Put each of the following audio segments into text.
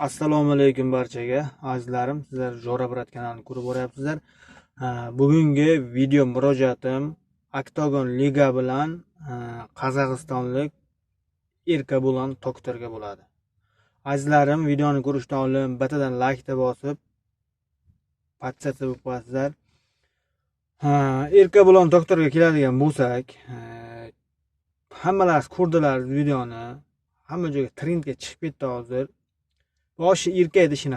Assalomu alaykum barchaga. Azizlarim, sizlar Jo'ra Brat kanalini ko'rib boryapsizlar. Bugungi video murojaatim Oktagon Liga bilan qozog'istonlik Erkabulan Toktorga bo'ladi. Azizlarim, videoni ko'rishdan oldin batadan like bosib, podpisatsiya bo'lib qo'yasizlar. Erkabulan Toktorga keladigan bo'lsak, hammalar ko'rdilar videoni. Hamma joyga trendga chiqib ketdi hozir. Boshi erkak ishini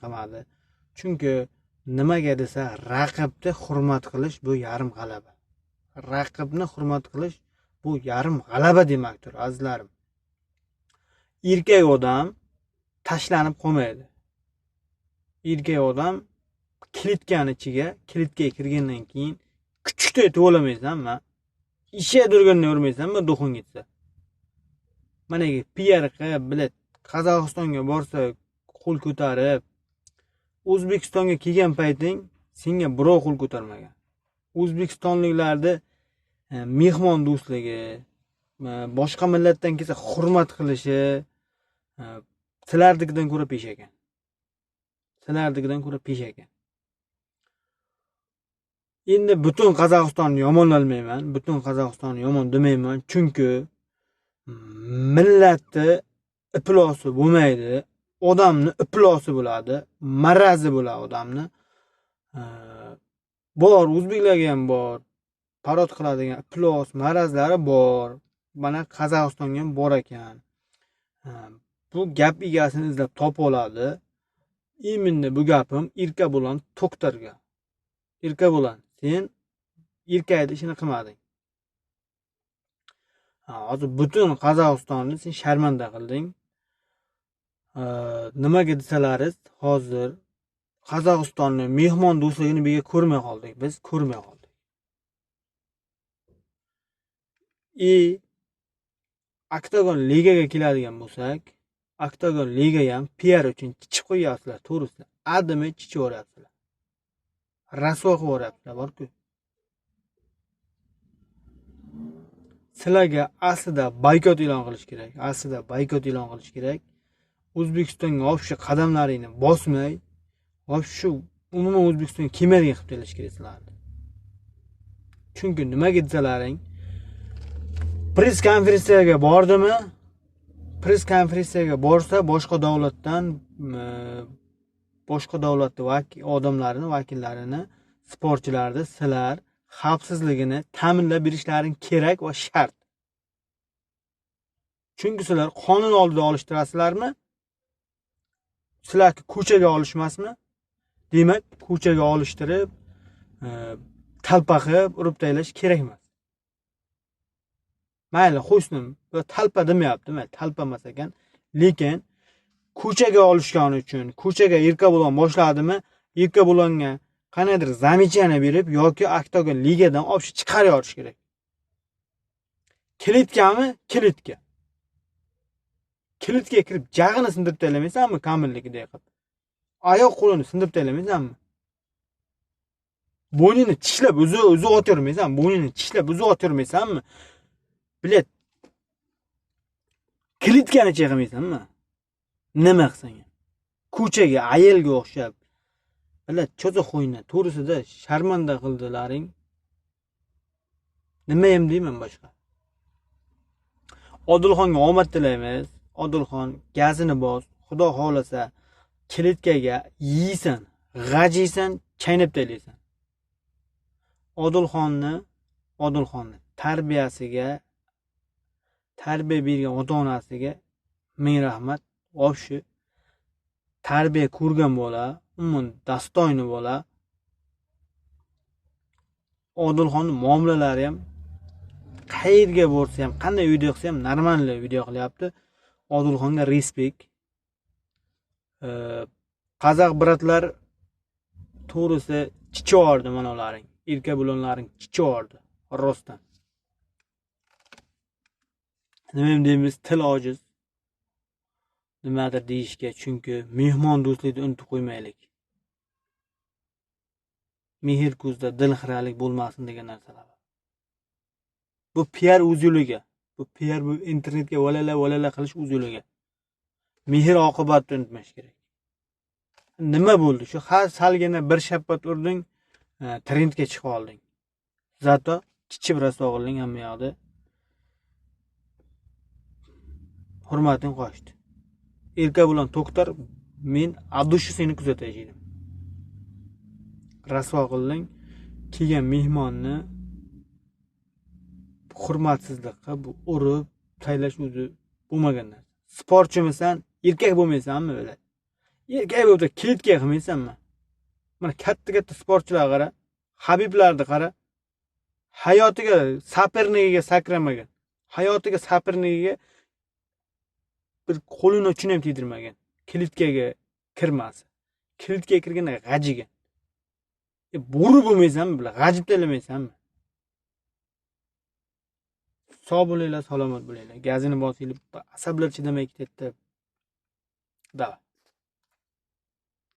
qilmadi. Chunki nimaga desa, raqibni hurmat qilish bu yarim g'alaba. Raqibni hurmat qilish bu yarim g'alaba demakdir, azizlarim. Erkak odam tashlanib qolmaydi. Erkak odam kilitgan ichiga, kilitga kirgandan keyin kuchda etib olamaysanmi? Ishga turgandan urmaysanmi, duxun ketsa. Mana PR qilib, bilet Qozog'istonga borsa, qo'l ko'tarib, O'zbekistonga kelgan payting senga birov qo'l ko'tarmagan. O'zbekistonliklarni mehmon do'stligi, boshqa millatdan kelsa hurmat qilishi sizlarnikidan ko'ra pesh ekan. Endi butun Qozog'istonni yomonlamayman, butun Qozog'istonni yomon demayman, chunki millatni iplosi bo'lmaydi, odamni iplosi bo'ladi, marazi bo'ladi odamni. Bor, o'zbeklarga ham bor, parod qiladigan iplos, marazlari bor. Mana Qozog'istonga ham bor ekan. Bu gap egasini izlab topib oladi. Endi bu gapim Erkabulan Toktorga. Erkabulan, sen erkakni ishini qilmading. Hozir butun Qozog'istonni sen sharmanda qilding. Nimaga desalaringiz, hozir Qozog'istonni mehmon do'stligini biz ko'rmay qoldik. Oktagon Ligaga keladigan bo'lsak, Oktagon Liga ham PR uchun chiqib qo'yapsizlar, to'g'risi. Adimi chichib o'ryapsizlar. Rasvo qilib o'ryapsizlar, bor-ku. Sizlarga aslida boykot e'lon qilish kerak. O'zbekistonga o'sha qadamlaringni bosmay, shu umuman O'zbekistonga kelmaydigan qilib tashlash kerak sizlarni. Chunki nimaga desalaring, press konferensiyaga bordimi? Press konferensiyaga borsa, boshqa davlatni odamlarini, vakillarini, sportchilarni sizlar xavfsizligini ta'minlab berishlaring kerak va shart. Chunki sizlar qonun oldida olishtirasizlarmi? Sizlar ko'chaga olishmasmi? Demak, ko'chaga olishtirib, talpa qilib, urib taylash kerak emas. Mayli, qo'ysin, bu talpa demayapti, talpa emas ekan, lekin ko'chaga olishgani uchun, ko'chaga Erkabulan boshladimi, Erkabulanga qanaydir zamechani berib yoki Oktagon Ligadan olib chiqarib yorish kerak. Kilitkami? Kilitga kirib jag'ini sindirib taylamaysanmi, kamilligidek qilib? Oyoq qo'lini sindirib taylamaysanmi? Bo'ynini tishlab o'zi o'tirmaysanmi? Bilet. Kilitkani cheg'maysanmi? Nima qilsang? Ko'chaga ayelga o'xshab. Bilet, cho'za qo'yni to'g'risida sharmanda qildilaring. Nima ham deyman boshqa? Odilxonga omad tilaymiz. Odilxon gazini bos, xudo xolasa kilitkaga yeysan, g'ajiysan, chaynab taylaysan. Odilxonni tarbiyasiga, tarbiya bergan ota-onasiga ming rahmat. Shu tarbiya ko'rgan bola, umuman dastoyni bola. Odilxonning muomalalari ham qayerga borsa ham, qanday video qilsa ham normal video qilyapti. Odilxonga respekt. Qozoq bratlar to'g'risi chichiyordi mana ularning. Erkabulanlaring chichiyordi rostdan. Nima deymiz, til ojiz. Nimadir deyishga, chunki mehmon do'stlikni unutib qo'ymaylik. Mehr ko'zda dilxiralik bo'lmasin degan narsalar. Bu PR o'z yo'liga. Bu PR bu internetga valala qilish o'z yo'liga. mehr oqibatni unutmash kerak. Nima bo'ldi? Shu salgina bir shappat urding, trendga chiqib olding. Zato kichib raso qilding hamma yoqda. Hurmating qochdi. Erka bilan to'xtar, men adushi seni kuzatay edim. Raso qilding, kelgan mehmonni hurmatsizlikqa, bu urib taylash o'zi bo'lmagan narsa. Sportchimisan, erkak bo'lmaysanmi o'la? Erkak bo'lsa kilitga qilmaysanmi? Mana katta sportchilar qara, Habiblarni qara. Hayotiga sapernigiga sakramagan. Hayotiga sapernigiga bir qo'lini uchun ham tedirmagan. Kilitkaga kirmasa. Kilitga kirganda g'ajigan. Bo'ri bo'lmaysanmi bular? G'ajib telamaysanmi? Sog' bo'linglar, salomat bo'linglar. Gazini bosinglar, asablar chidamay ketdi. Davay.